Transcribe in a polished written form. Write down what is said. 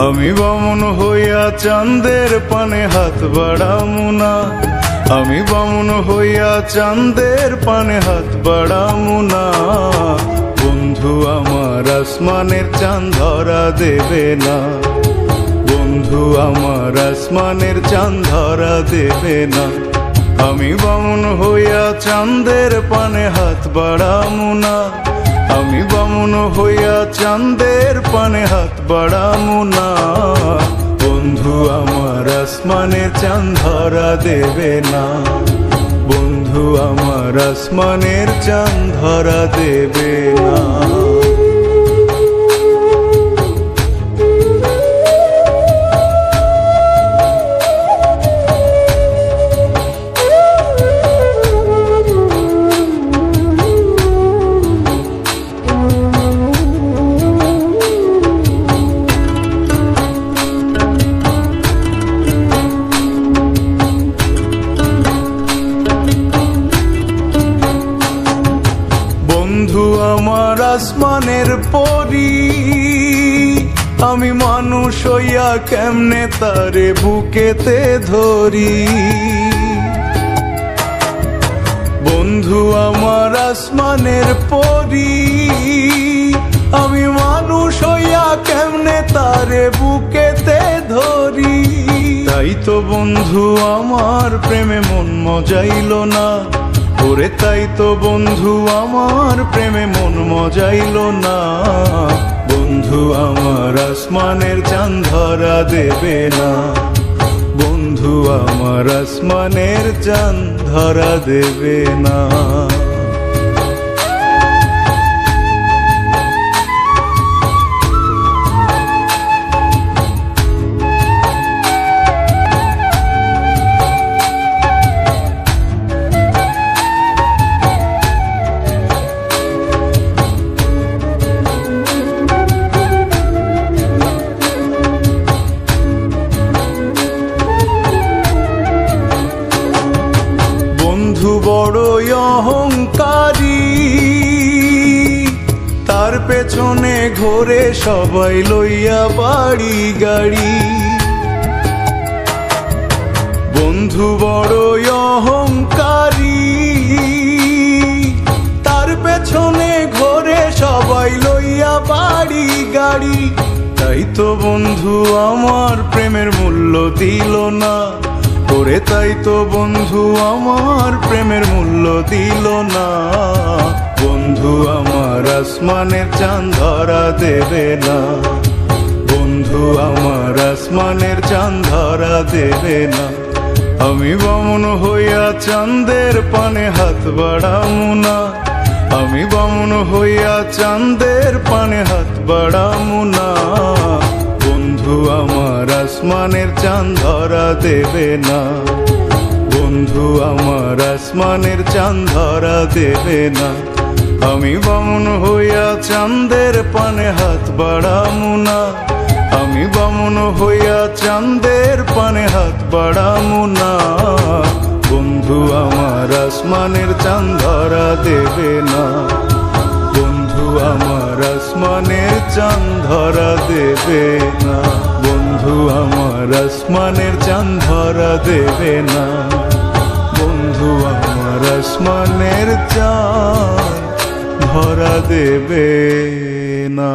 আমি বামুন হইয়া চাঁদের পানে হাত বাড়ামু না, আমি বামুন হইয়া চাঁদের পানে হাত বাড়ামু না। বন্ধু আমার আসমানের চাঁদ ধরা দেবে না, বন্ধু আমার আসমানের চাঁদ ধরা দেবে না। আমি বামুন হইয়া চাঁদের পানে হাত বাড়ামু না, আমি বামুন হইয়া চাঁদের পানে হাত বাড়ামু না। বন্ধু আমার আসমানের চাঁদ ধরা দেবে না, বন্ধু আমার আসমানের চাঁদ ধরা দেবে না। বন্ধু আমার আসমানের পরি, আমি মানুষ হইয়া কেমনে তারে বুকেতে ধরি। বন্ধু আমার আসমানের পরি, আমি মানুষ হইয়া কেমনে তারে বুকেতে ধরি। তাই তো বন্ধু আমার প্রেমে মন মজাইল না, ওরে তাই তো বন্ধু আমার প্রেমে মন মজাইল না। বন্ধু আমার আসমানের চাঁদ ধরা দেবে না, বন্ধু আমার আসমানের চাঁদ ধরা দেবে না। বন্ধু বড়ই অহংকারী, তার পেছনে ঘোরে সবাই লইয়া বাড়ি গাড়ি। বন্ধু বড়ই অহংকারী, তার পেছনে ঘোরে সবাই লইয়া বাড়ি গাড়ি। তাই তো বন্ধু আমার প্রেমের মূল্য দিল না, ওরে তাই তো বন্ধু আমার প্রেমের মূল্য দিল না। বন্ধু আমার আসমানের চাঁদ ধরা দেবে না, বন্ধু আমার আসমানের চাঁদ ধরা দেবে না। আমি বামুন হইয়া চাঁদের পানে হাত বাড়ামু না, আমি বামুন হইয়া চাঁদের পানে হাত বাড়ামু না। বন্ধু আমার আসমানের চাঁদ ধরা দেবে না, বন্ধু আমার আসমানের চাঁদ ধরা দেবে না। আমি বামুন হইয়া চাঁদের পানে হাত বাড়ামু না, আমি বামুন হইয়া চাঁদের পানে হাত বাড়ামু না। বন্ধু আমার আসমানের চাঁদ ধরা দেবে না, বন্ধু আমার আসমানের চাঁদ ধরা দেবে না, বন্ধু আমার আসমানের চাঁদ ধরা দেবে না, বন্ধু আমার আসমানের চাঁদ ধরা দেবে না।